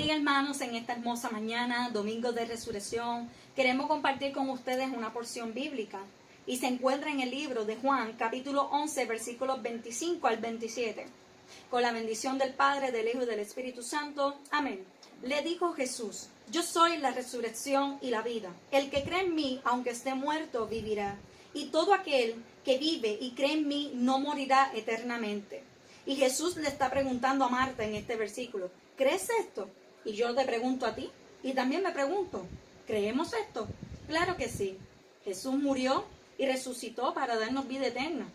bendiga, hermanos, en esta hermosa mañana, domingo de resurrección. Queremos compartir con ustedes una porción bíblica y se encuentra en el libro de Juan, capítulo 11, versículos 25 al 27. Con la bendición del Padre, del Hijo y del Espíritu Santo. Amén. Le dijo Jesús: yo soy la resurrección y la vida. El que cree en mí, aunque esté muerto, vivirá. Y todo aquel que vive y cree en mí no morirá eternamente. Y Jesús le está preguntando a Marta en este versículo: ¿crees esto? Y yo te pregunto a ti, y también me pregunto: ¿creemos esto? Claro que sí. Jesús murió y resucitó para darnos vida eterna.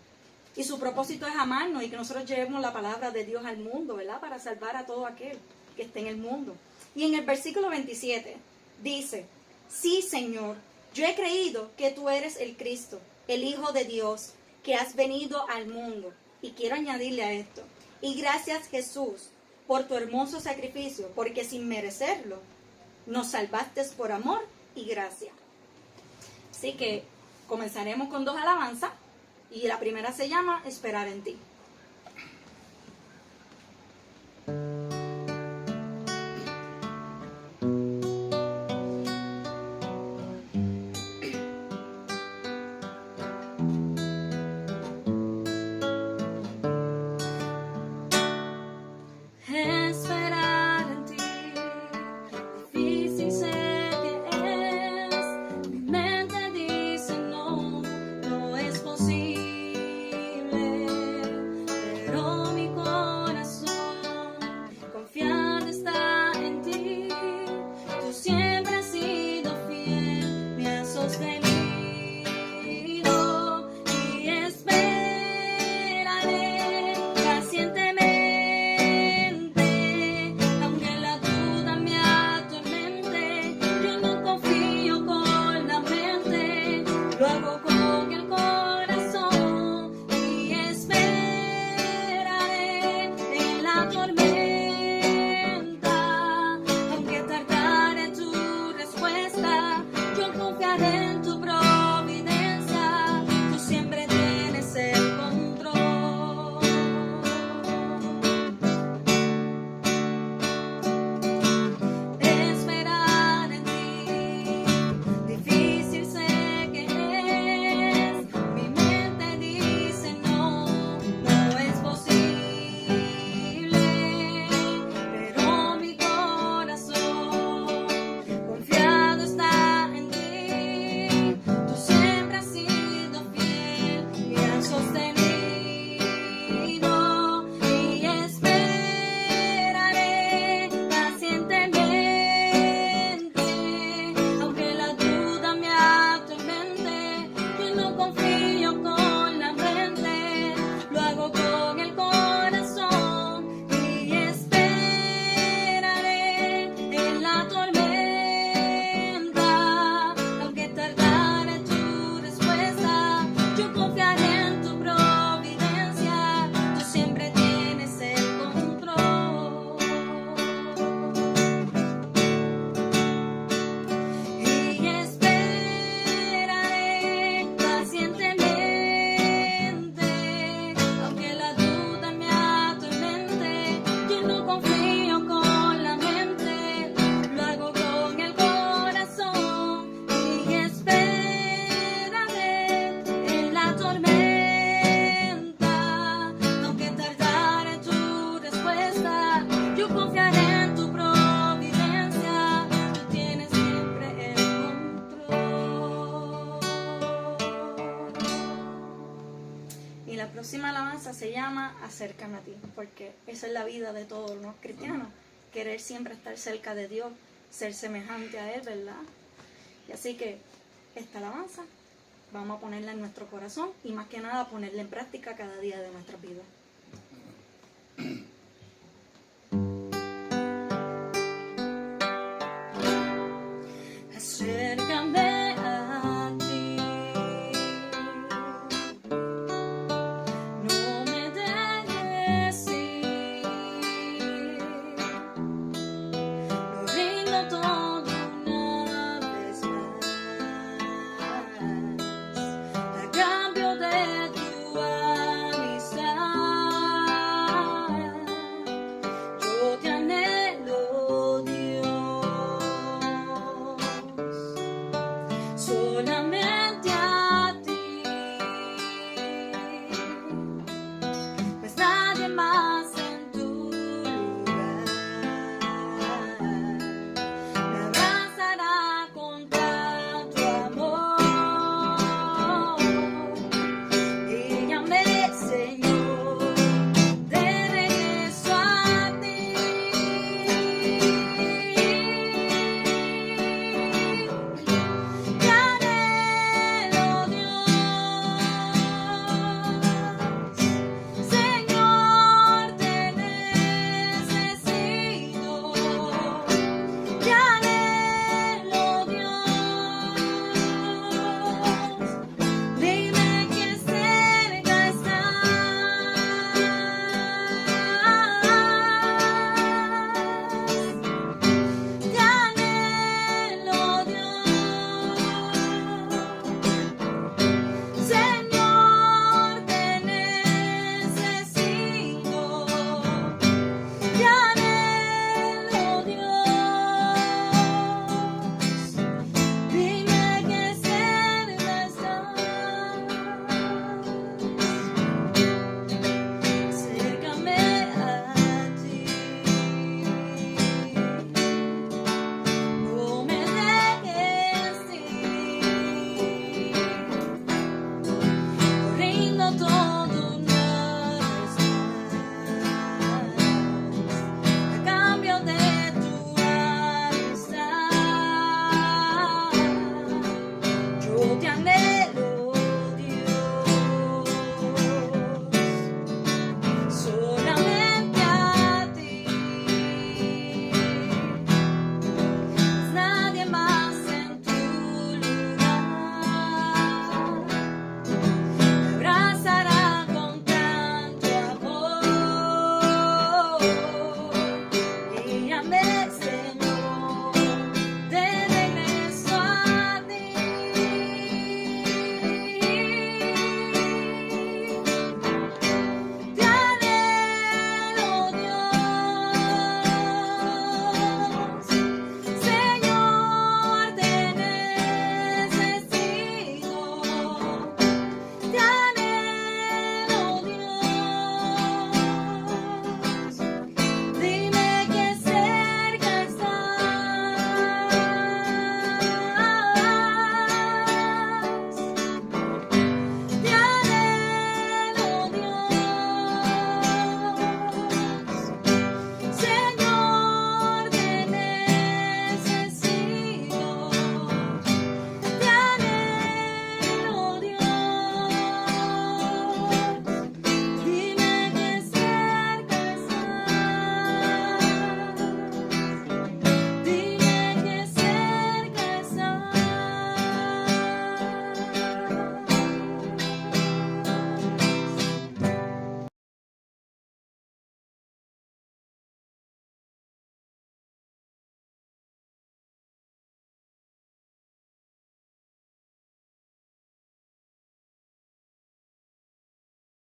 Y su propósito es amarnos y que nosotros llevemos la palabra de Dios al mundo, ¿verdad? Para salvar a todo aquel que esté en el mundo. Y en el versículo 27 dice: sí, Señor, yo he creído que tú eres el Cristo, el Hijo de Dios, que has venido al mundo. Y quiero añadirle a esto: y gracias, Jesús, por tu hermoso sacrificio, porque sin merecerlo, nos salvaste por amor y gracia. Así que comenzaremos con 2 alabanzas, y la primera se llama Esperar en ti. La próxima alabanza se llama Acércame a ti, porque esa es la vida de todos los cristianos, querer siempre estar cerca de Dios, ser semejante a Él, ¿verdad? Y así que esta alabanza vamos a ponerla en nuestro corazón y más que nada ponerla en práctica cada día de nuestras vidas. Acércame. A cambio de tu amistad.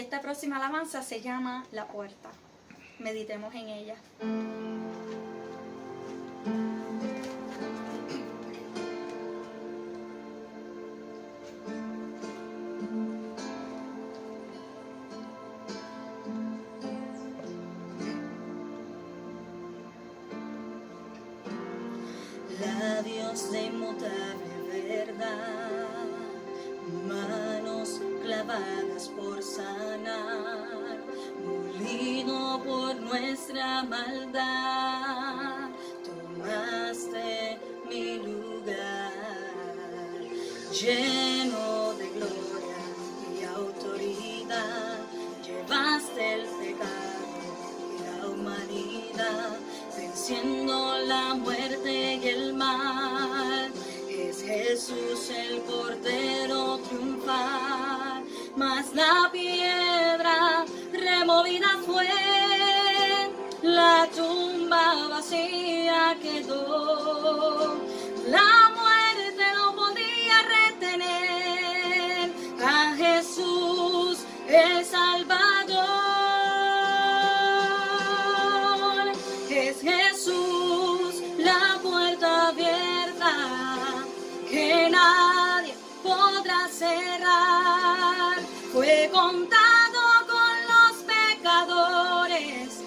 esta próxima alabanza se llama La Puerta. Meditemos en ella. Labios de inmutable verdad, manos clavadas por sanar, molido por nuestra maldad, tomaste mi lugar, lleno de gloria y autoridad, llevaste el pecado y la humanidad, venciendo la muerte y el mal. Es Jesús el Cordero triunfal, mas la piedra removida fue, la tumba vacía quedó, la muerte no podía retener a Jesús el Salvador. Es Jesús la puerta abierta que nadie podrá cerrar. Fue contado con los pecadores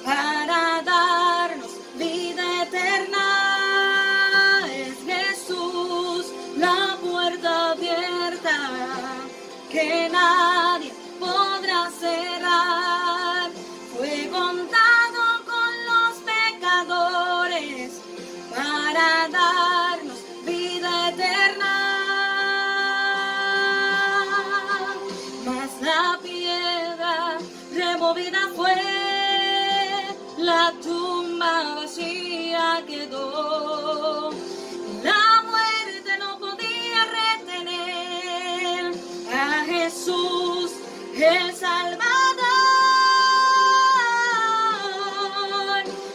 para darnos vida eterna. Es Jesús la puerta abierta que nadie podrá cerrar. Fue contado con los pecadores para darnos vida eterna. Mas la piedra removida fue, la tumba vacía quedó, la muerte no podía retener a Jesús el Salvador.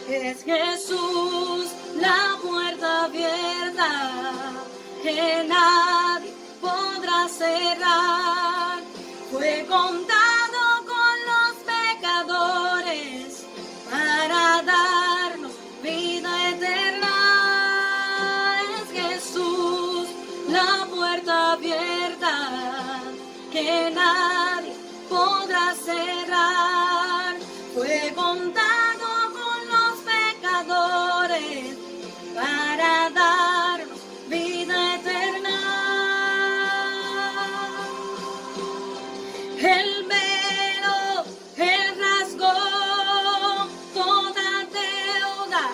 Es Jesús la puerta abierta que nadie podrá cerrar. Fue contado con los pecadores para darnos vida eterna. Es Jesús la puerta abierta que nadie podrá cerrar. Fue contado con los pecadores para darnos vida eterna. El velo, Él rasgó toda deuda,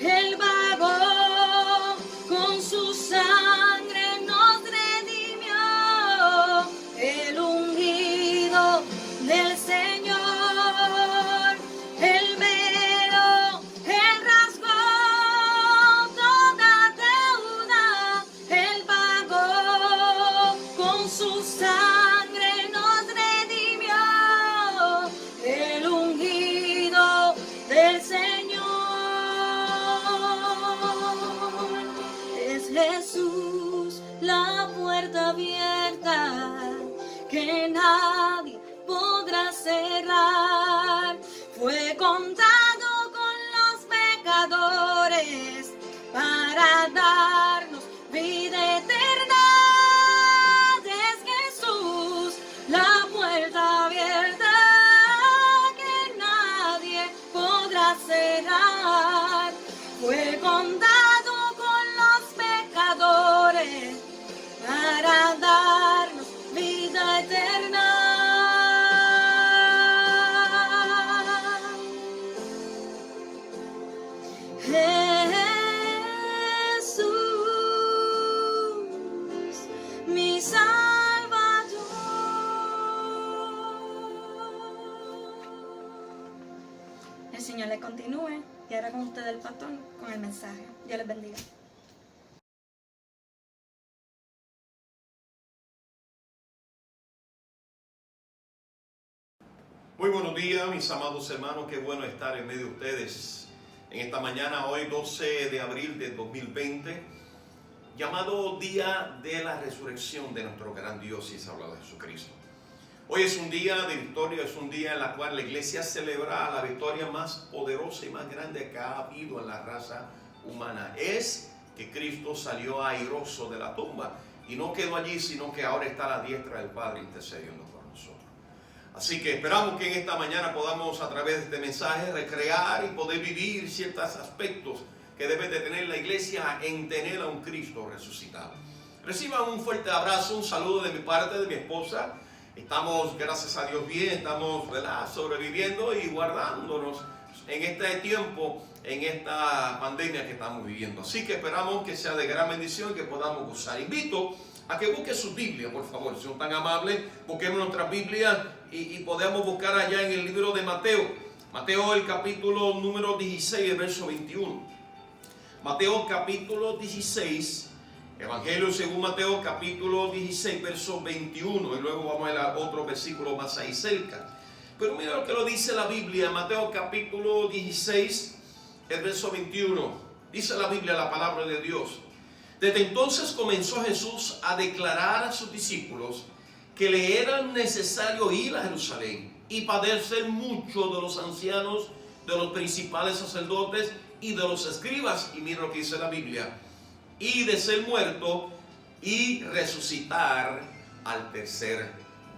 Él pagó, con su sangre nos redimió, el ungido del Señor. El velo, Él rasgó toda deuda, Él pagó, con su sangre nos redimió, el ungido del Señor. Es Jesús la puerta abierta que nadie podrá cerrar. Fue contado con los pecadores para darnos vida eterna. Es Jesús la puerta abierta que nadie podrá cerrar. Fue contado con los pecadores para darnos vida eterna. Jesús, mi Salvador. El Señor les continúe y ahora con ustedes el pastor con el mensaje. Dios les bendiga. Muy buenos días, mis amados hermanos, qué bueno estar en medio de ustedes en esta mañana, hoy 12 de abril de 2020, llamado Día de la Resurrección de nuestro gran Dios y Salvador Jesucristo. Hoy es un día de victoria, es un día en el cual la iglesia celebra la victoria más poderosa y más grande que ha habido en la raza humana. Es que Cristo salió airoso de la tumba y no quedó allí, sino que ahora está a la diestra del Padre intercediendo por nosotros. Así que esperamos que en esta mañana podamos, a través de este mensaje, recrear y poder vivir ciertos aspectos que debe de tener la iglesia en tener a un Cristo resucitado. Reciban un fuerte abrazo, un saludo de mi parte, de mi esposa. Estamos, gracias a Dios, bien, estamos, ¿verdad?, sobreviviendo y guardándonos en este tiempo, en esta pandemia que estamos viviendo. Así que esperamos que sea de gran bendición y que podamos gozar. Invito a que busque su Biblia, por favor, si son tan amables, busquemos nuestra Biblia y podemos buscar allá en el libro de Mateo. Mateo, el capítulo número 16, el verso 21. Mateo capítulo 16, Evangelio según Mateo capítulo 16, verso 21, y luego vamos a ir a otro versículo más ahí cerca. Pero mira lo que lo dice la Biblia, Mateo capítulo 16, el verso 21. Dice la Biblia, la palabra de Dios. Desde entonces comenzó Jesús a declarar a sus discípulos que le era necesario ir a Jerusalén y padecer mucho de los ancianos, de los principales sacerdotes y de los escribas. Y mira lo que dice la Biblia. Y de ser muerto y resucitar al tercer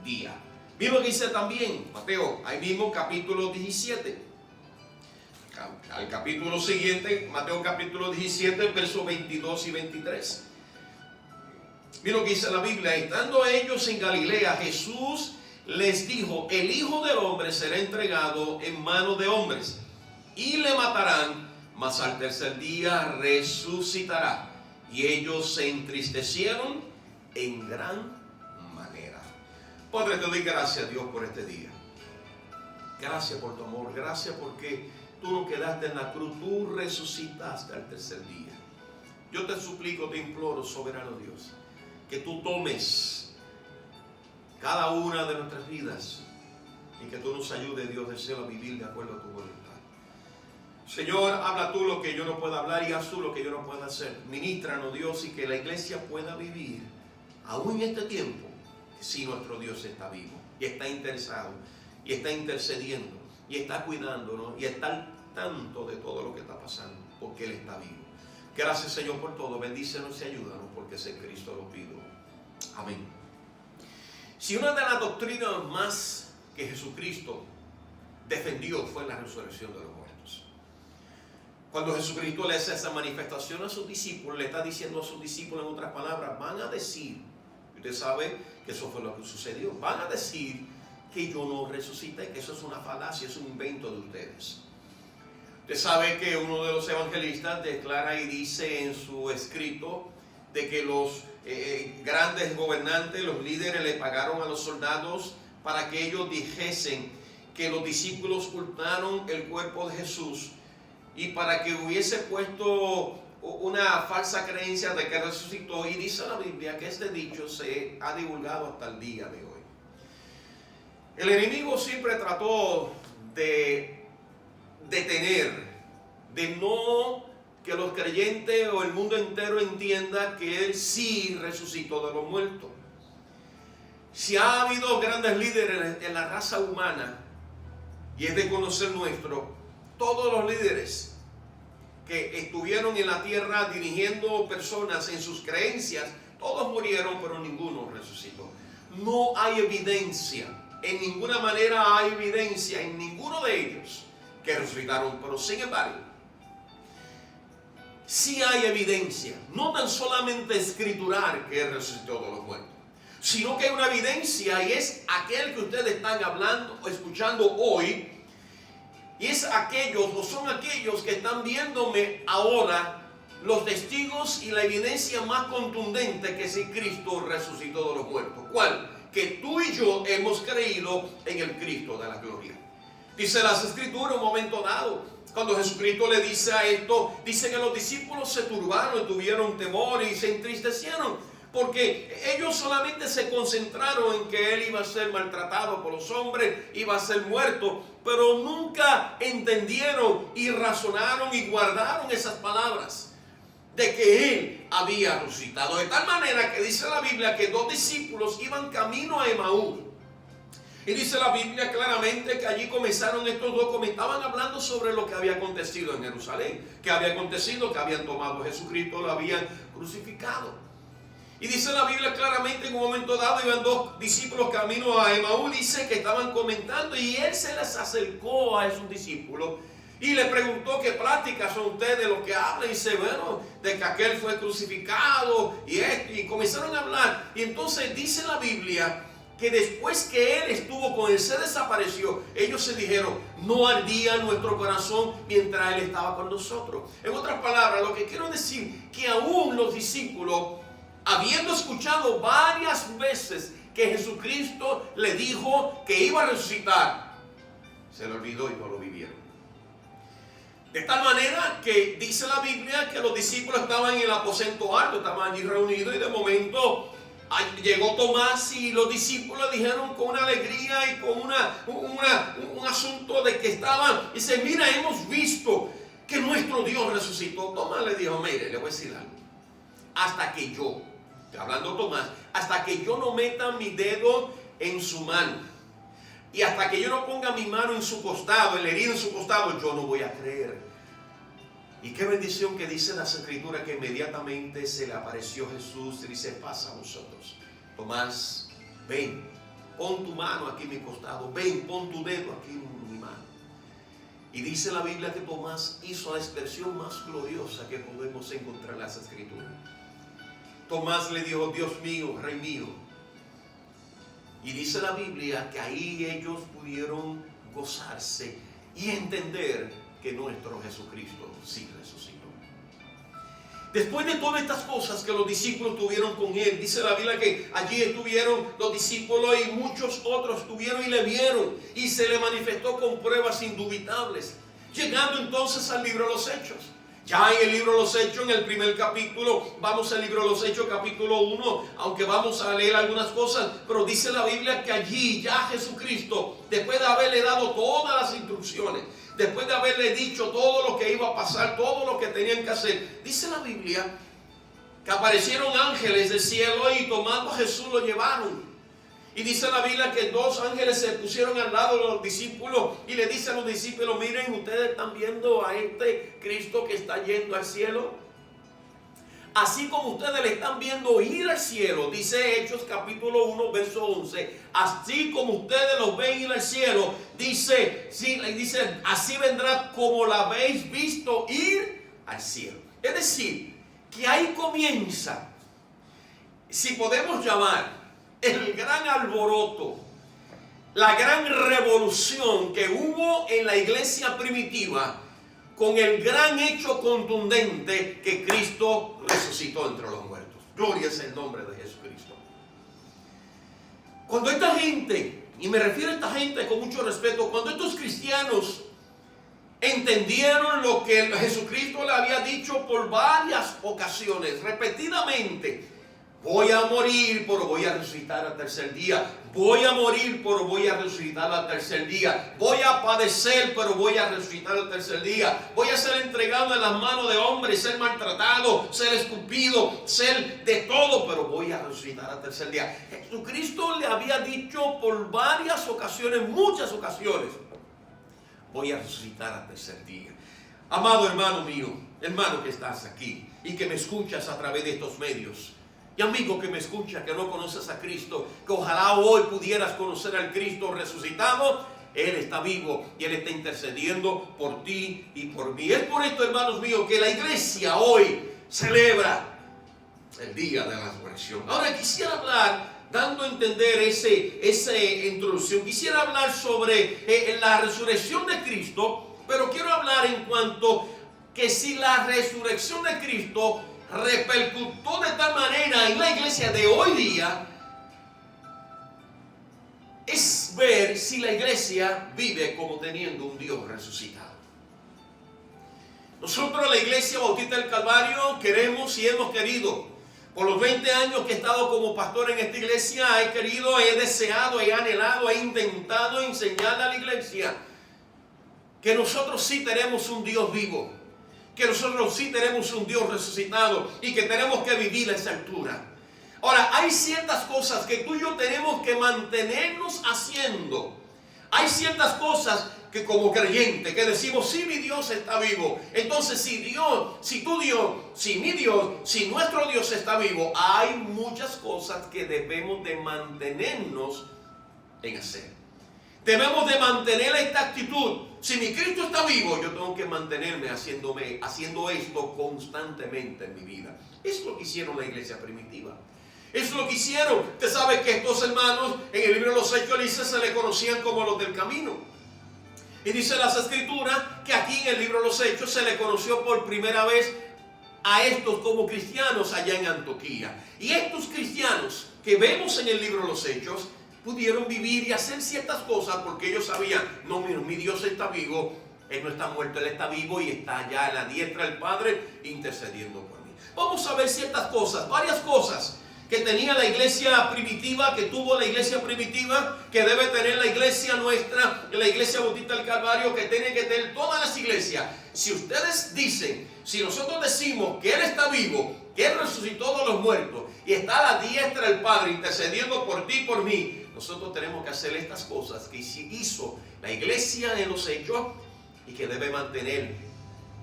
día. Mira lo que dice también Mateo, ahí mismo capítulo 17. Al capítulo siguiente, Mateo capítulo 17, versos 22 y 23. Mira lo que dice la Biblia. Estando ellos en Galilea, Jesús les dijo: el Hijo del Hombre será entregado en manos de hombres y le matarán, mas al tercer día resucitará. Y ellos se entristecieron en gran manera. Padre, te doy gracias, Dios, por este día. Gracias por tu amor. Gracias porque tú no quedaste en la cruz, tú resucitaste al tercer día. Yo te suplico, te imploro, soberano Dios, que tú tomes cada una de nuestras vidas y que tú nos ayudes, Dios del cielo, a vivir de acuerdo a tu voluntad. Señor, habla tú lo que yo no pueda hablar y haz tú lo que yo no pueda hacer. Ministranos, Dios, y que la iglesia pueda vivir, aún en este tiempo, que sí, nuestro Dios está vivo y está interesado y está intercediendo y está cuidándonos y está al tanto de todo lo que está pasando, porque Él está vivo. Gracias, Señor, por todo. Bendícenos y ayúdanos, porque es en Cristo lo pido. Amén. Si una de las doctrinas más que Jesucristo defendió fue la resurrección de los muertos. Cuando Jesucristo le hace esa manifestación a sus discípulos, le está diciendo a sus discípulos, en otras palabras, van a decir, usted sabe que eso fue lo que sucedió, van a decir que yo no resucité, que eso es una falacia, es un invento de ustedes. Usted sabe que uno de los evangelistas declara y dice en su escrito de que los grandes gobernantes, los líderes, le pagaron a los soldados para que ellos dijesen que los discípulos hurtaron el cuerpo de Jesús, y para que hubiese puesto una falsa creencia de que resucitó. Y dice la Biblia que este dicho se ha divulgado hasta el día de hoy. El enemigo siempre trató de detener, de no que los creyentes o el mundo entero entienda que Él sí resucitó de los muertos. Si ha habido grandes líderes en la raza humana, y es de conocer nuestro, todos los líderes que estuvieron en la tierra dirigiendo personas en sus creencias, todos murieron, pero ninguno resucitó. No hay evidencia, en ninguna manera hay evidencia en ninguno de ellos que resucitaron, pero sin embargo, sí hay evidencia, no tan solamente escritural que Él resucitó de los muertos, sino que hay una evidencia, y es aquel que ustedes están hablando o escuchando hoy. Y es aquellos, o son aquellos que están viéndome ahora, los testigos y la evidencia más contundente que si Cristo resucitó de los muertos. ¿Cuál? Que tú y yo hemos creído en el Cristo de la gloria. Dice las Escrituras, un momento dado, cuando Jesucristo le dice a esto, dice que los discípulos se turbaron, tuvieron temor y se entristecieron, porque ellos solamente se concentraron en que Él iba a ser maltratado por los hombres, iba a ser muerto, pero nunca entendieron y razonaron y guardaron esas palabras de que Él había resucitado. De tal manera que dice la Biblia que dos discípulos iban camino a Emaús Y dice la Biblia claramente que allí comenzaron estos dos, estaban hablando sobre lo que había acontecido en Jerusalén, que había acontecido, que habían tomado a Jesucristo, lo habían crucificado. Y dice la Biblia claramente, en un momento dado iban dos discípulos camino a Emaús, dice que estaban comentando, y él se les acercó a esos discípulos y le preguntó: ¿qué pláticas son ustedes de lo que hablan? Y dice: bueno, de que aquel fue crucificado y esto, y comenzaron a hablar. Y entonces dice la Biblia que después que él estuvo con él, se desapareció, ellos se dijeron: no ardía nuestro corazón mientras él estaba con nosotros. En otras palabras, lo que quiero decir, que aún los discípulos, habiendo escuchado varias veces que Jesucristo le dijo que iba a resucitar, se le olvidó y no lo vivieron. De tal manera que dice la Biblia que los discípulos estaban en el aposento alto, estaban allí reunidos, y de momento llegó Tomás y los discípulos dijeron con una alegría y con un asunto de que estaban, dice: mira, hemos visto que nuestro Dios resucitó. Tomás le dijo: mire, le voy a decir algo, hasta que yo, hablando Tomás, hasta que yo no meta mi dedo en su mano y hasta que yo no ponga mi mano en su costado, el herido en su costado, yo no voy a creer. Y qué bendición que dice las Escrituras que inmediatamente se le apareció Jesús y dice: pasa a vosotros. Tomás, ven, pon tu mano aquí en mi costado, ven, pon tu dedo aquí en mi mano. Y dice la Biblia que Tomás hizo la expresión más gloriosa que podemos encontrar en las Escrituras. Tomás le dijo: Dios mío, Rey mío. Y dice la Biblia que ahí ellos pudieron gozarse y entender que nuestro Jesucristo sí resucitó. Después de todas estas cosas que los discípulos tuvieron con él, dice la Biblia que allí estuvieron los discípulos y muchos otros estuvieron y le vieron, y se le manifestó con pruebas indubitables. Llegando entonces al libro de los Hechos. Ya en el libro de los Hechos, en el primer capítulo, vamos al libro de los Hechos, capítulo 1, aunque vamos a leer algunas cosas, pero dice la Biblia que allí ya Jesucristo, después de haberle dado todas las instrucciones, después de haberle dicho todo lo que iba a pasar, todo lo que tenían que hacer, dice la Biblia que aparecieron ángeles del cielo y tomando a Jesús lo llevaron. Y dice la Biblia que dos ángeles se pusieron al lado de los discípulos y le dice a los discípulos: miren, ustedes están viendo a este Cristo que está yendo al cielo. Así como ustedes le están viendo ir al cielo, dice Hechos capítulo 1, verso 11, así como ustedes los ven ir al cielo, dice, así vendrá como la habéis visto ir al cielo. Es decir, que ahí comienza, si podemos llamar, el gran alboroto, la gran revolución que hubo en la iglesia primitiva, con el gran hecho contundente que Cristo resucitó entre los muertos. Gloria es el nombre de Jesucristo. Cuando esta gente, y me refiero a esta gente con mucho respeto, cuando estos cristianos entendieron lo que Jesucristo le había dicho por varias ocasiones, repetidamente: voy a morir, pero voy a resucitar al tercer día. Voy a morir, pero voy a resucitar al tercer día. Voy a padecer, pero voy a resucitar al tercer día. Voy a ser entregado en las manos de hombres, ser maltratado, ser escupido, ser de todo, pero voy a resucitar al tercer día. Jesucristo le había dicho por varias ocasiones, muchas ocasiones: voy a resucitar al tercer día. Amado hermano mío, hermano que estás aquí y que me escuchas a través de estos medios, y amigo que me escucha, que no conoces a Cristo, que ojalá hoy pudieras conocer al Cristo resucitado. Él está vivo y Él está intercediendo por ti y por mí. Es por esto, hermanos míos, que la iglesia hoy celebra el día de la resurrección. Ahora quisiera hablar, dando a entender esa introducción, quisiera hablar sobre la resurrección de Cristo, pero quiero hablar en cuanto que si la resurrección de Cristo repercutió de tal manera en la iglesia de hoy día, es ver si la iglesia vive como teniendo un Dios resucitado. Nosotros, la Iglesia Bautista del Calvario, queremos y hemos querido, por los 20 años que he estado como pastor en esta iglesia, he querido, he deseado, he anhelado, he intentado enseñarle a la iglesia que nosotros sí tenemos un Dios vivo, que nosotros sí tenemos un Dios resucitado y que tenemos que vivir a esa altura. Ahora, hay ciertas cosas que tú y yo tenemos que mantenernos haciendo. Hay ciertas cosas que como creyente que decimos, sí, mi Dios está vivo. Entonces, si mi Dios, si nuestro Dios está vivo, hay muchas cosas que debemos de mantenernos en hacer. Debemos de mantener esta actitud. Si mi Cristo está vivo, yo tengo que mantenerme haciendo esto constantemente en mi vida. Eso es lo que hicieron la iglesia primitiva. Eso es lo que hicieron. Usted sabe que estos hermanos en el libro de los Hechos dice, se le conocían como los del camino. Y dice las Escrituras que aquí en el libro de los Hechos se le conoció por primera vez a estos como cristianos allá en Antioquía. Y estos cristianos que vemos en el libro de los Hechos pudieron vivir y hacer ciertas cosas porque ellos sabían, no, mi Dios está vivo, Él no está muerto, Él está vivo y está allá en la diestra del Padre intercediendo por mí. Vamos a ver ciertas cosas, varias cosas que tenía la iglesia primitiva, que tuvo la iglesia primitiva, que debe tener la iglesia nuestra, la iglesia bautista del Calvario, que tiene que tener todas las iglesias. Si ustedes dicen, si nosotros decimos que Él está vivo, que Él resucitó de los muertos y está a la diestra del Padre intercediendo por ti y por mí, nosotros tenemos que hacer estas cosas que hizo la iglesia en los Hechos y que debe mantener,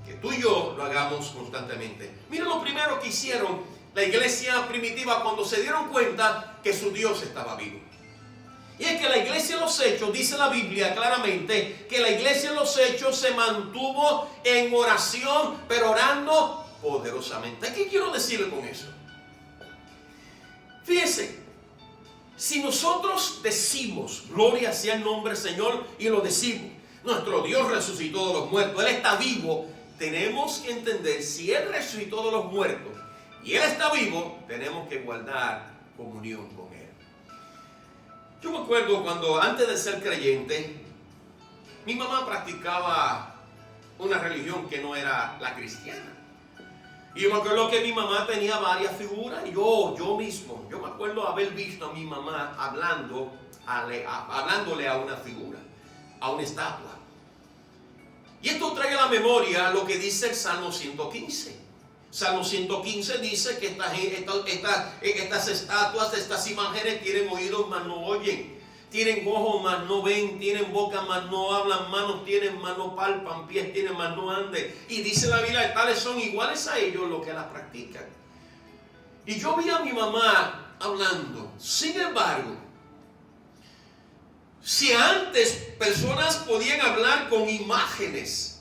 que tú y yo lo hagamos constantemente. Mira lo primero que hicieron la iglesia primitiva cuando se dieron cuenta que su Dios estaba vivo. Y es que la iglesia en los Hechos, dice la Biblia claramente, que la iglesia en los Hechos se mantuvo en oración, pero orando poderosamente. ¿Qué quiero decirle con eso? Fíjense, si nosotros decimos, gloria sea el nombre del Señor, y lo decimos, nuestro Dios resucitó de los muertos, Él está vivo, tenemos que entender, si Él resucitó de los muertos, y Él está vivo, tenemos que guardar comunión con Él. Yo me acuerdo cuando antes de ser creyente, mi mamá practicaba una religión que no era la cristiana. Y yo me acuerdo que mi mamá tenía varias figuras. Y yo me acuerdo haber visto a mi mamá hablándole a una figura, a una estatua. Y esto trae a la memoria lo que dice el Salmo 115. Salmo 115 dice que estas estatuas, estas imágenes tienen oídos mas no oyen, tienen ojos mas no ven, tienen boca mas no hablan, manos tienen mas no palpan, pies tienen mas no anden. Y dice la Biblia, tales son iguales a ellos los que las practican. Y yo vi a mi mamá hablando. Sin embargo, si antes personas podían hablar con imágenes,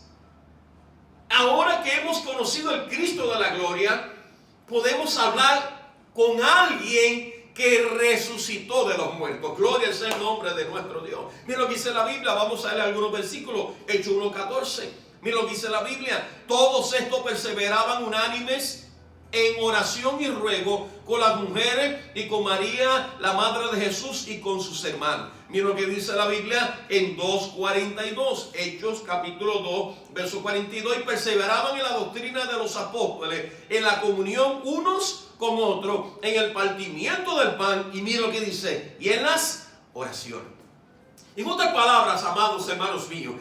ahora que hemos conocido el Cristo de la gloria, podemos hablar con alguien que resucitó de los muertos. Gloria sea el nombre de nuestro Dios. Mira lo que dice la Biblia, vamos a leer algunos versículos. Hechos 1:14. Mira lo que dice la Biblia. Todos estos perseveraban unánimes en oración y ruego con las mujeres y con María, la madre de Jesús, y con sus hermanos. Mira lo que dice la Biblia en 2:42, Hechos capítulo 2, verso 42. Y perseveraban en la doctrina de los apóstoles, en la comunión unos con otros, en el partimiento del pan. Y mira lo que dice, y en las oraciones. En otras palabras, amados hermanos míos,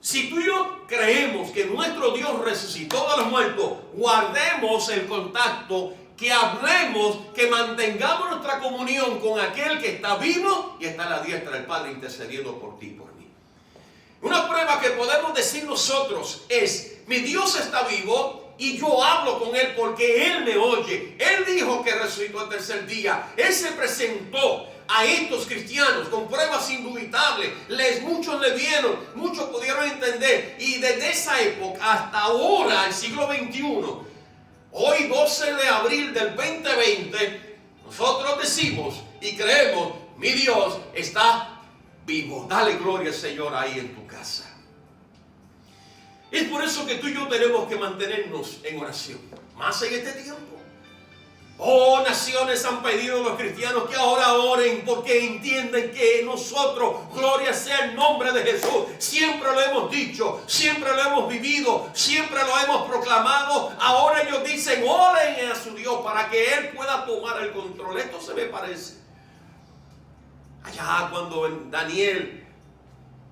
si tú y yo creemos que nuestro Dios resucitó de los muertos, guardemos el contacto, que hablemos, que mantengamos nuestra comunión con aquel que está vivo y está a la diestra del Padre intercediendo por ti y por mí. Una prueba que podemos decir nosotros es, mi Dios está vivo y yo hablo con Él porque Él me oye. Él dijo que resucitó el tercer día. Él se presentó a estos cristianos con pruebas indubitables. Muchos le vieron, muchos pudieron entender. Y desde esa época hasta ahora, el siglo XXI, hoy 12 de abril del 2020, nosotros decimos y creemos, mi Dios está vivo. Dale gloria al Señor ahí en tu casa. Es por eso que tú y yo tenemos que mantenernos en oración, más en este tiempo. Oh, naciones han pedido a los cristianos que ahora oren porque entienden que nosotros, gloria sea el nombre de Jesús, siempre lo hemos dicho, siempre lo hemos vivido, siempre lo hemos proclamado. Ahora ellos dicen, oren a su Dios para que Él pueda tomar el control. Esto se me parece allá cuando Daniel,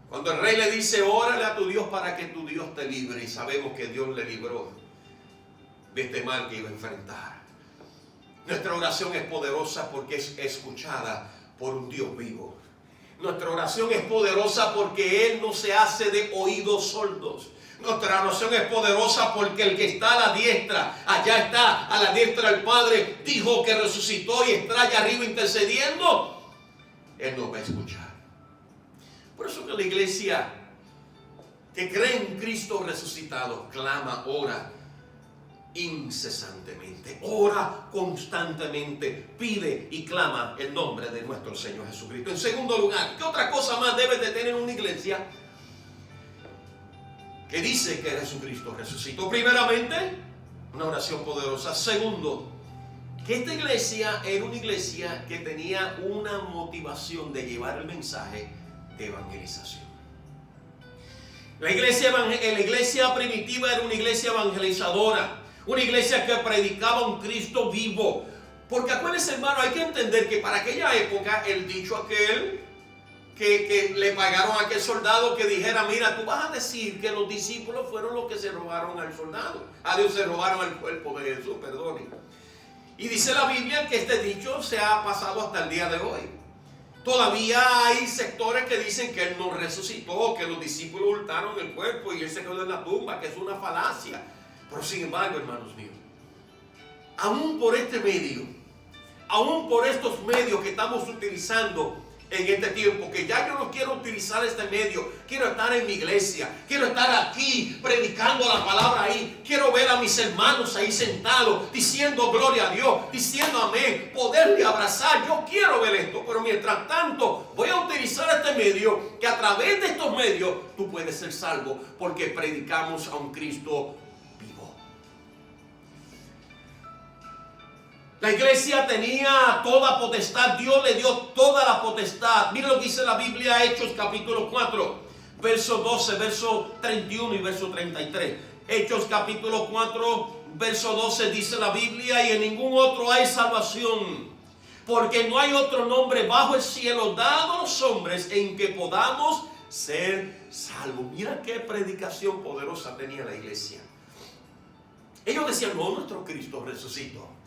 cuando el rey le dice, órale a tu Dios para que tu Dios te libre. Y sabemos que Dios le libró de este mal que iba a enfrentar. Nuestra oración es poderosa porque es escuchada por un Dios vivo. Nuestra oración es poderosa porque Él no se hace de oídos sordos. Nuestra oración es poderosa porque el que está a la diestra, allá está a la diestra del Padre, dijo que resucitó y está allá arriba intercediendo. Él nos va a escuchar. Por eso que la iglesia que cree en Cristo resucitado clama, ora incesantemente, ora constantemente, pide y clama el nombre de nuestro Señor Jesucristo. En segundo lugar, ¿qué otra cosa más debe de tener una iglesia que dice que Jesucristo resucitó? Primeramente, una oración poderosa. Segundo, que esta iglesia era una iglesia que tenía una motivación de llevar el mensaje de evangelización. La iglesia primitiva era una iglesia evangelizadora, una iglesia que predicaba un Cristo vivo. Porque acuérdense, hermano, hay que entender que para aquella época el dicho aquel que le pagaron a aquel soldado que dijera, mira, tú vas a decir que los discípulos fueron los que se robaron al soldado. A Dios se robaron el cuerpo de Jesús, perdone. Y dice la Biblia que este dicho se ha pasado hasta el día de hoy. Todavía hay sectores que dicen que Él no resucitó, que los discípulos hurtaron el cuerpo y Él se quedó en la tumba, que es una falacia. Pero sin embargo, hermanos míos, aún por este medio, aún por estos medios que estamos utilizando en este tiempo, que ya yo no quiero utilizar este medio, quiero estar en mi iglesia, quiero estar aquí predicando la palabra ahí, quiero ver a mis hermanos ahí sentados, diciendo gloria a Dios, diciendo amén, poderle abrazar, yo quiero ver esto, pero mientras tanto voy a utilizar este medio, que a través de estos medios tú puedes ser salvo, porque predicamos a un Cristo vivo. La iglesia tenía toda potestad, Dios le dio toda la potestad. Mira lo que dice la Biblia, Hechos capítulo 4, verso 12, verso 31 y verso 33. Hechos capítulo 4, verso 12 dice la Biblia, y en ningún otro hay salvación, porque no hay otro nombre bajo el cielo dado a los hombres en que podamos ser salvos. Mira qué predicación poderosa tenía la iglesia. Ellos decían, no, nuestro Cristo resucitó.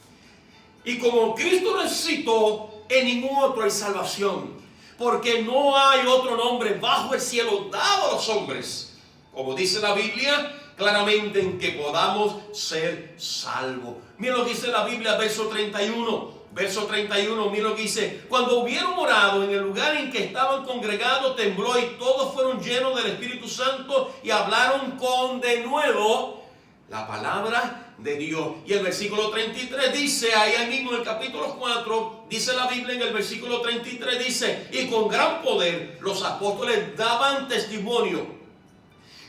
Y como Cristo resucitó, en ningún otro hay salvación, porque no hay otro nombre bajo el cielo dado a los hombres, como dice la Biblia, claramente en que podamos ser salvos. Mira lo que dice la Biblia, verso 31. Verso 31, mira lo que dice: cuando hubieron orado en el lugar en que estaban congregados, tembló y todos fueron llenos del Espíritu Santo y hablaron con denuedo la palabra de Dios. Y el versículo 33 dice, ahí mismo en el capítulo 4, dice la Biblia en el versículo 33, dice, y con gran poder los apóstoles daban testimonio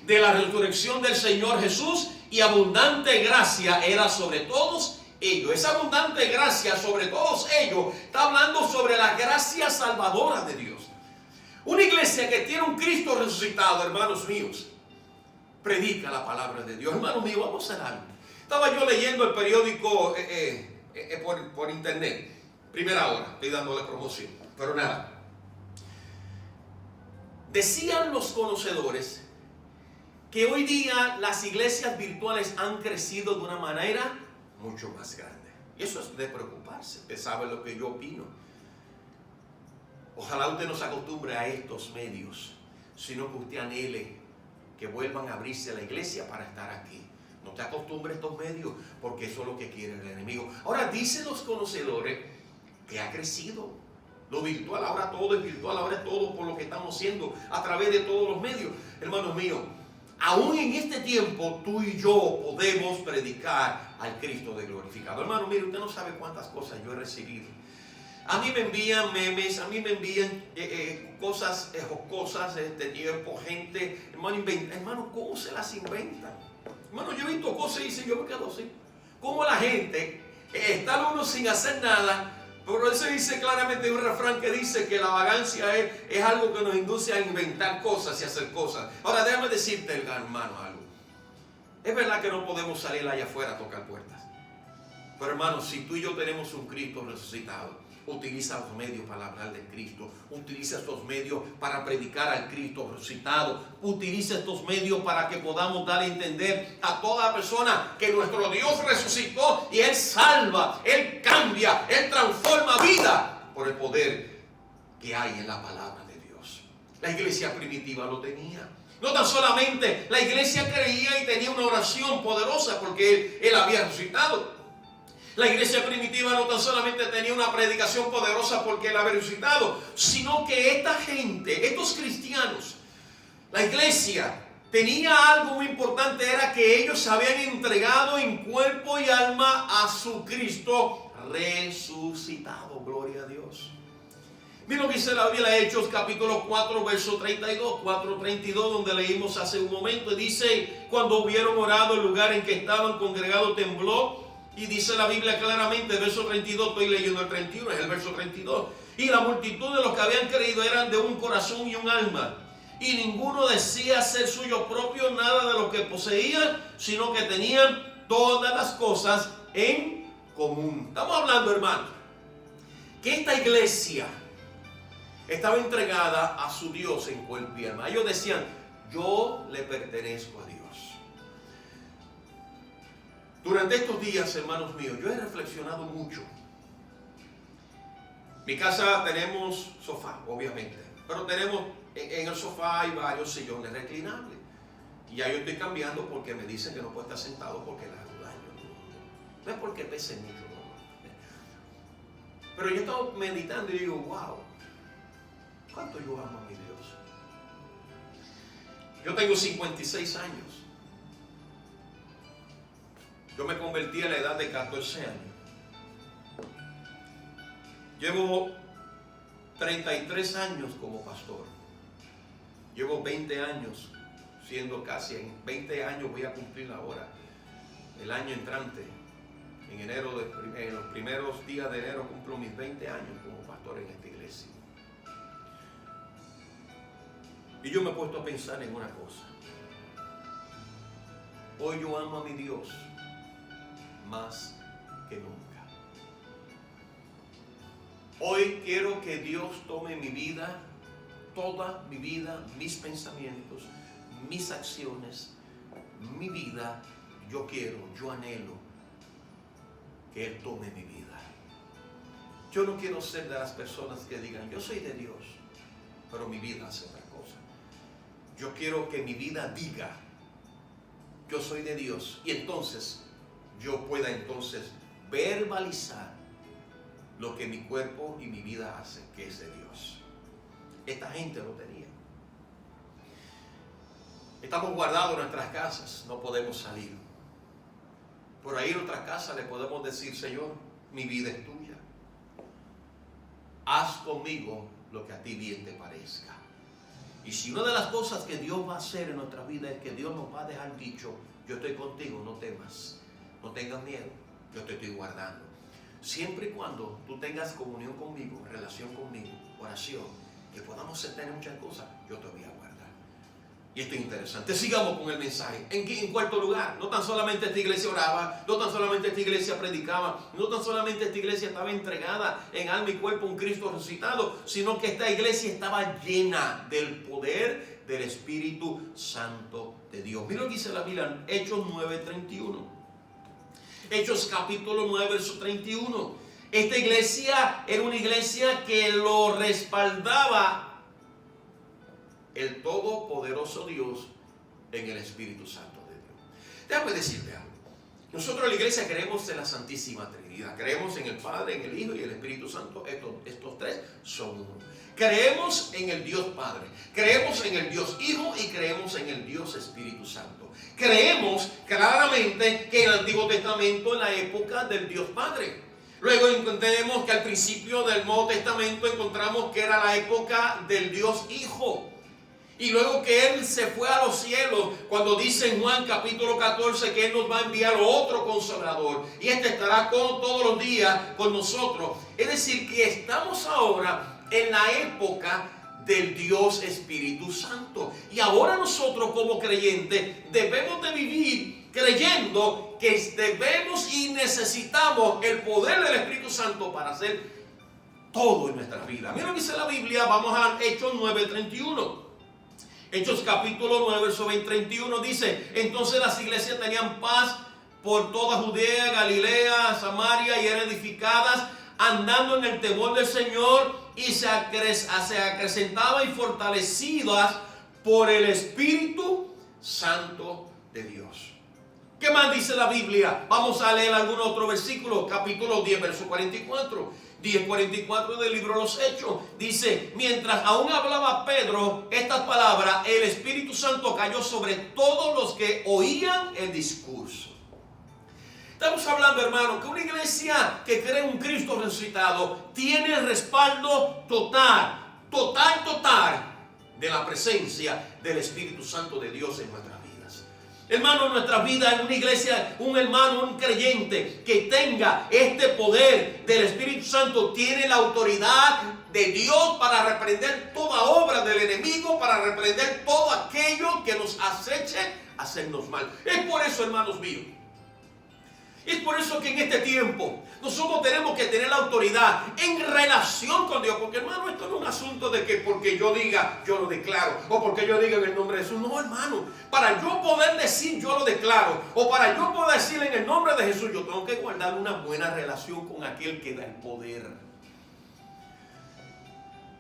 de la resurrección del Señor Jesús, y abundante gracia era sobre todos ellos. Esa abundante gracia sobre todos ellos está hablando sobre la gracia salvadora de Dios. Una iglesia que tiene un Cristo resucitado, hermanos míos, predica la palabra de Dios. Hermanos míos, vamos a hacer algo. Estaba yo leyendo el periódico por internet. Primera hora, estoy dándole promoción. Pero nada. Decían los conocedores que hoy día las iglesias virtuales han crecido de una manera mucho más grande. Y eso es de preocuparse. Usted sabe lo que yo opino. Ojalá usted no se acostumbre a estos medios, sino que usted anhele que vuelvan a abrirse a la iglesia para estar aquí. No te acostumbres a estos medios, porque eso es lo que quiere el enemigo. Ahora, dicen los conocedores que ha crecido lo virtual. Ahora todo es virtual, ahora es todo por lo que estamos haciendo a través de todos los medios. Hermanos míos, aún en este tiempo tú y yo podemos predicar al Cristo de glorificado. Hermano, mire, usted no sabe cuántas cosas yo he recibido. A mí me envían memes, a mí me envían cosas jocosas de este tiempo, gente, hermano, ¿cómo se las inventan? Hermano, yo he visto cosas y dice, yo me quedo así. ¿Cómo la gente está uno sin hacer nada? Pero eso dice claramente un refrán que dice que la vagancia es algo que nos induce a inventar cosas y hacer cosas. Ahora, déjame decirte, hermano, algo. Es verdad que no podemos salir allá afuera a tocar puertas. Pero hermano, si tú y yo tenemos un Cristo resucitado, Utiliza los medios para hablar de Cristo. Utiliza estos medios para predicar al Cristo resucitado. Utiliza estos medios para que podamos dar a entender a toda persona que nuestro Dios resucitó y Él salva, Él cambia, Él transforma vida por el poder que hay en la palabra de Dios. La iglesia primitiva lo tenía. No tan solamente la iglesia creía y tenía una oración poderosa porque Él había resucitado. La iglesia primitiva no tan solamente tenía una predicación poderosa porque Él había resucitado, sino que esta gente, estos cristianos, la iglesia tenía algo muy importante, era que ellos se habían entregado en cuerpo y alma a su Cristo resucitado. Gloria a Dios. Miren lo que dice la Biblia, Hechos capítulo 4, verso 32, 4:32, donde leímos hace un momento. Dice, cuando hubieron orado, el lugar en que estaban congregados tembló. Y dice la Biblia claramente, el verso 32, estoy leyendo el 31, es el verso 32. Y la multitud de los que habían creído eran de un corazón y un alma. Y ninguno decía ser suyo propio nada de lo que poseían, sino que tenían todas las cosas en común. Estamos hablando, hermano, que esta iglesia estaba entregada a su Dios en cuerpo y alma. Ellos decían, yo le pertenezco a Dios. Durante estos días, hermanos míos, yo he reflexionado mucho. Mi casa tenemos sofá, obviamente, pero tenemos en el sofá hay varios sillones reclinables. Y ya yo estoy cambiando porque me dicen que no puedo estar sentado porque le hago daño. No es porque pese mucho, no. Pero yo he estado meditando y digo, wow, ¿cuánto yo amo a mi Dios? Yo tengo 56 años. Yo me convertí a la edad de 14 años. Llevo 33 años como pastor. Llevo 20 años siendo casi, en 20 años voy a cumplir ahora, el año entrante. En enero, en los primeros días de enero cumplo mis 20 años como pastor en esta iglesia. Y yo me he puesto a pensar en una cosa. Hoy yo amo a mi Dios más que nunca. Hoy quiero que Dios tome mi vida, toda mi vida, mis pensamientos, mis acciones, mi vida. Yo quiero, yo anhelo que Él tome mi vida. Yo no quiero ser de las personas que digan, yo soy de Dios, pero mi vida hace otra cosa. Yo quiero que mi vida diga, yo soy de Dios, y entonces yo pueda entonces verbalizar lo que mi cuerpo y mi vida hacen, que es de Dios. Esta gente lo tenía. Estamos guardados en nuestras casas, no podemos salir. Por ahí en nuestras casas le podemos decir, Señor, mi vida es tuya. Haz conmigo lo que a ti bien te parezca. Y si una de las cosas que Dios va a hacer en nuestra vida es que Dios nos va a dejar dicho, yo estoy contigo, no temas. No tengas miedo, yo te estoy guardando. Siempre y cuando tú tengas comunión conmigo, relación conmigo, oración, que podamos tener muchas cosas, yo te voy a guardar. Y esto es interesante. Sigamos con el mensaje. En cuarto lugar, no tan solamente esta iglesia oraba, no tan solamente esta iglesia predicaba, no tan solamente esta iglesia estaba entregada en alma y cuerpo a un Cristo resucitado, sino que esta iglesia estaba llena del poder del Espíritu Santo de Dios. Mira lo que dice la Biblia en Hechos 9:31. Hechos capítulo 9, verso 31. Esta iglesia era una iglesia que lo respaldaba el todopoderoso Dios en el Espíritu Santo de Dios. Déjame decirte algo. Nosotros en la iglesia creemos en la Santísima Trinidad. Creemos en el Padre, en el Hijo y el Espíritu Santo. Estos tres son uno. Creemos en el Dios Padre, creemos en el Dios Hijo y creemos en el Dios Espíritu Santo. Creemos claramente que en el Antiguo Testamento, en la época del Dios Padre. Luego entendemos que al principio del Nuevo Testamento encontramos que era la época del Dios Hijo. Y luego que Él se fue a los cielos, cuando dice en Juan capítulo 14 que Él nos va a enviar otro Consolador. Y este estará todos los días con nosotros. Es decir, que estamos ahora en la época del Dios Espíritu Santo. Y ahora nosotros como creyentes debemos de vivir creyendo que debemos y necesitamos el poder del Espíritu Santo para hacer todo en nuestra vida. Mira lo que dice la Biblia, vamos a Hechos 9:31. Hechos capítulo 9, verso 31 dice: entonces las iglesias tenían paz por toda Judea, Galilea, Samaria, y eran edificadas, andando en el temor del Señor, y se acrecentaban y fortalecidas por el Espíritu Santo de Dios. ¿Qué más dice la Biblia? Vamos a leer algún otro versículo, capítulo 10, verso 44. 10:44 del libro de los Hechos. Dice: mientras aún hablaba Pedro estas palabras, el Espíritu Santo cayó sobre todos los que oían el discurso. Estamos hablando, hermano, que una iglesia que cree en un Cristo resucitado tiene el respaldo total de la presencia del Espíritu Santo de Dios en nuestras vidas. Hermano, en nuestras vidas, en una iglesia, un hermano, un creyente que tenga este poder del Espíritu Santo tiene la autoridad de Dios para reprender toda obra del enemigo, para reprender todo aquello que nos aceche a hacernos mal. Es por eso, hermanos míos, es por eso que en este tiempo nosotros tenemos que tener la autoridad en relación con Dios. Porque, hermano, esto no es un asunto de que porque yo diga, yo lo declaro, o porque yo diga en el nombre de Jesús. No, hermano, para yo poder decir yo lo declaro, o para yo poder decir en el nombre de Jesús, yo tengo que guardar una buena relación con aquel que da el poder.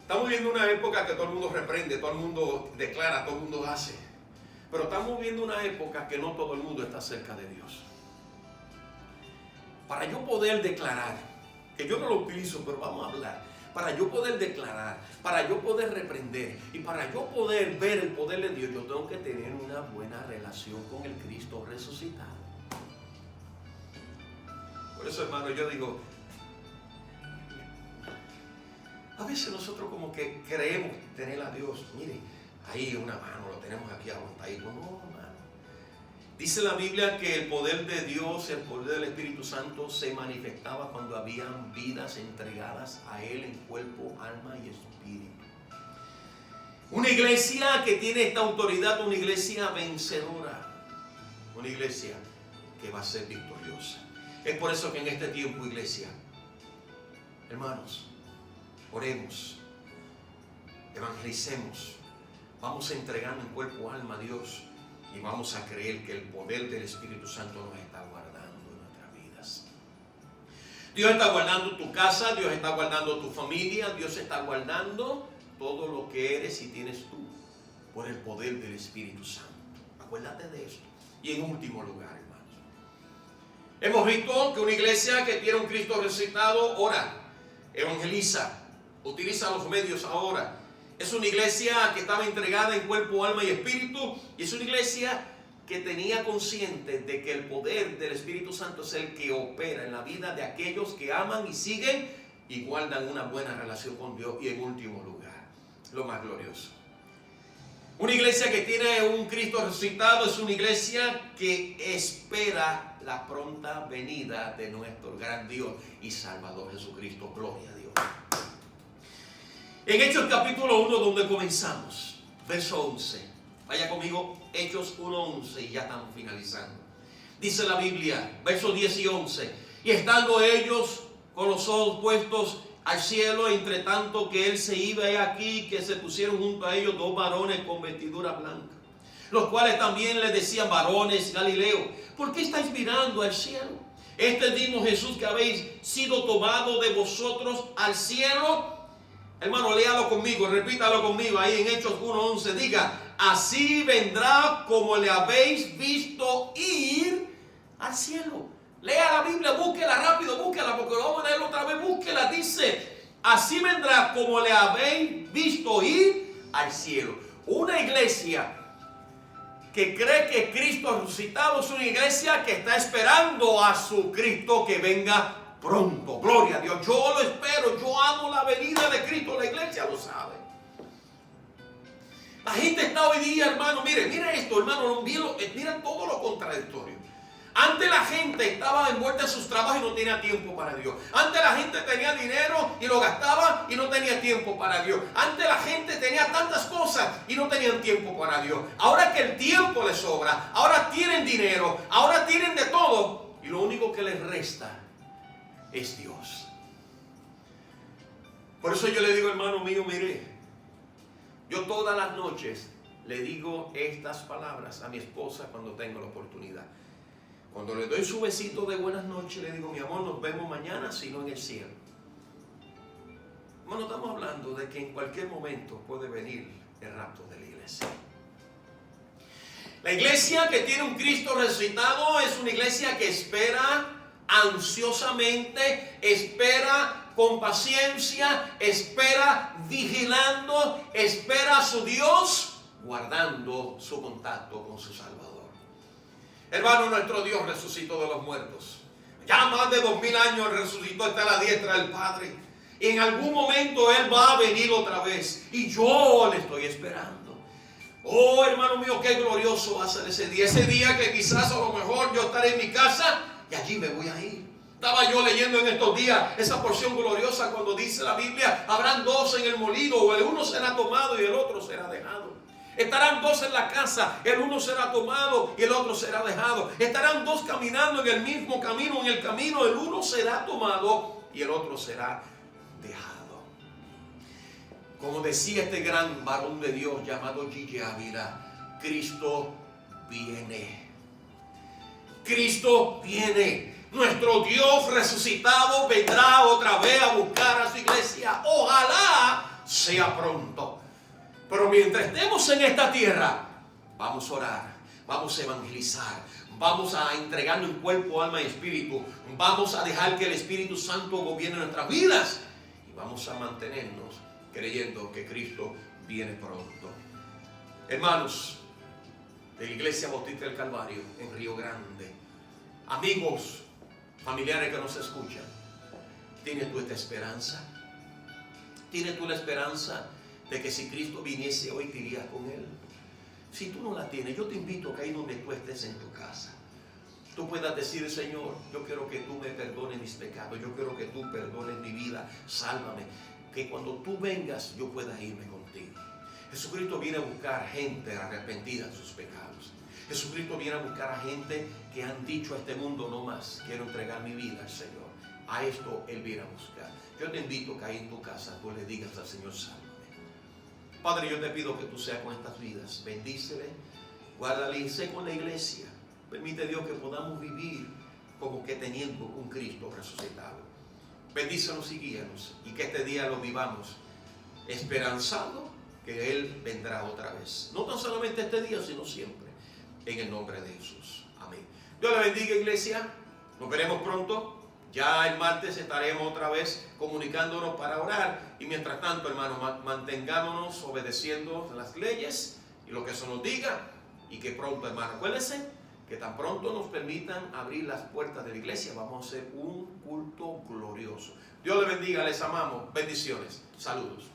Estamos viviendo una época que todo el mundo reprende, todo el mundo declara, todo el mundo hace. Pero estamos viviendo una época que no todo el mundo está cerca de Dios. Para yo poder declarar, que yo no lo utilizo, pero vamos a hablar, para yo poder declarar, para yo poder reprender y para yo poder ver el poder de Dios, yo tengo que tener una buena relación con el Cristo resucitado. Por eso, hermano, yo digo, a veces nosotros como que creemos tener a Dios, mire, ahí una mano, lo tenemos aquí aguantadito. No, hermano. Dice la Biblia que el poder de Dios, el poder del Espíritu Santo se manifestaba cuando habían vidas entregadas a Él en cuerpo, alma y espíritu. Una iglesia que tiene esta autoridad, una iglesia vencedora, una iglesia que va a ser victoriosa. Es por eso que en este tiempo, iglesia, hermanos, oremos, evangelicemos, vamos entregando en cuerpo, alma a Dios. Y vamos a creer que el poder del Espíritu Santo nos está guardando en nuestras vidas. Dios está guardando tu casa, Dios está guardando tu familia, Dios está guardando todo lo que eres y tienes tú por el poder del Espíritu Santo. Acuérdate de esto. Y en último lugar, hermanos, hemos visto que una iglesia que tiene un Cristo resucitado ora, evangeliza, utiliza los medios ahora. Es una iglesia que estaba entregada en cuerpo, alma y espíritu. Y es una iglesia que tenía consciente de que el poder del Espíritu Santo es el que opera en la vida de aquellos que aman y siguen y guardan una buena relación con Dios. Y en último lugar, lo más glorioso, una iglesia que tiene un Cristo resucitado es una iglesia que espera la pronta venida de nuestro gran Dios y Salvador Jesucristo. Gloria a Dios. En Hechos capítulo 1, donde comenzamos, verso 11. Vaya conmigo, Hechos 1:11, y ya estamos finalizando. Dice la Biblia, versos 10 y 11. Y estando ellos con los ojos puestos al cielo, entre tanto que él se iba, he aquí que se pusieron junto a ellos dos varones con vestidura blanca, los cuales también les decían: varones Galileo, ¿por qué estáis mirando al cielo? Este mismo Jesús que habéis sido tomado de vosotros al cielo. Hermano, léalo conmigo, repítalo conmigo ahí en Hechos 1:11. Diga: así vendrá como le habéis visto ir al cielo. Lea la Biblia, búsquela rápido, búsquela, porque lo vamos a leer otra vez, búsquela. Dice: así vendrá como le habéis visto ir al cielo. Una iglesia que cree que Cristo resucitado es una iglesia que está esperando a su Cristo que venga pronto. Gloria a Dios. Yo lo espero. Yo amo la venida de Cristo. La iglesia lo sabe. La gente está hoy día, hermano. Mire esto, hermano. Mira todo lo contradictorio. Antes la gente estaba envuelta en sus trabajos y no tenía tiempo para Dios. Antes la gente tenía dinero y lo gastaba y no tenía tiempo para Dios. Antes la gente tenía tantas cosas y no tenían tiempo para Dios. Ahora que el tiempo les sobra, ahora tienen dinero, ahora tienen de todo, y lo único que les resta es Dios. Por eso yo le digo, hermano mío, mire, yo todas las noches le digo estas palabras a mi esposa cuando tengo la oportunidad. Cuando le doy su besito de buenas noches, le digo, mi amor, nos vemos mañana, sino en el cielo. Bueno, estamos hablando de que en cualquier momento puede venir el rapto de la iglesia. La iglesia que tiene un Cristo resucitado es una iglesia que espera ansiosamente, espera con paciencia, espera vigilando, espera a su Dios, guardando su contacto con su Salvador. Hermano, nuestro Dios resucitó de los muertos. Ya más de 2000 años resucitó, está a la diestra del Padre. Y en algún momento Él va a venir otra vez. Y yo le estoy esperando. Oh, hermano mío, qué glorioso va a ser ese día. Ese día que quizás a lo mejor yo estaré en mi casa y allí me voy a ir. Estaba yo leyendo en estos días esa porción gloriosa cuando dice la Biblia, habrán dos en el molino, o el uno será tomado y el otro será dejado. Estarán dos en la casa, el uno será tomado y el otro será dejado. Estarán dos caminando en el mismo camino, en el camino el uno será tomado y el otro será dejado. Como decía este gran varón de Dios llamado Gigi Ávila, Cristo viene. Cristo viene. Nuestro Dios resucitado vendrá otra vez a buscar a su iglesia. Ojalá sea pronto. Pero mientras estemos en esta tierra, vamos a orar, vamos a evangelizar, vamos a entregarnos en cuerpo, alma y espíritu. Vamos a dejar que el Espíritu Santo gobierne nuestras vidas. Y vamos a mantenernos creyendo que Cristo viene pronto. Hermanos de la Iglesia Bautista del Calvario en Río Grande, amigos, familiares que nos escuchan, ¿tienes tú esta esperanza? ¿Tienes tú la esperanza de que si Cristo viniese hoy te irías con Él? Si tú no la tienes, yo te invito a que ahí donde tú estés en tu casa, tú puedas decir, Señor, yo quiero que tú me perdones mis pecados, yo quiero que tú perdones mi vida, sálvame, que cuando tú vengas yo pueda irme contigo. Jesucristo viene a buscar gente arrepentida de sus pecados. Jesucristo viene a buscar a gente que han dicho a este mundo no más, quiero entregar mi vida al Señor. A esto Él viene a buscar. Yo te invito que ahí en tu casa tú le digas al Señor, sálvame. Padre, yo te pido que tú seas con estas vidas, bendícele, guárdale y sé con la iglesia. Permite, Dios, que podamos vivir como que teniendo un Cristo resucitado. Bendícenos y guíanos y que este día lo vivamos esperanzado que Él vendrá otra vez. No tan solamente este día, sino siempre. En el nombre de Jesús. Amén. Dios le bendiga, iglesia. Nos veremos pronto. Ya el martes estaremos otra vez comunicándonos para orar. Y mientras tanto, hermanos, mantengámonos obedeciendo las leyes y lo que eso nos diga. Y que pronto, hermanos, acuérdense que tan pronto nos permitan abrir las puertas de la iglesia, vamos a hacer un culto glorioso. Dios les bendiga, les amamos. Bendiciones. Saludos.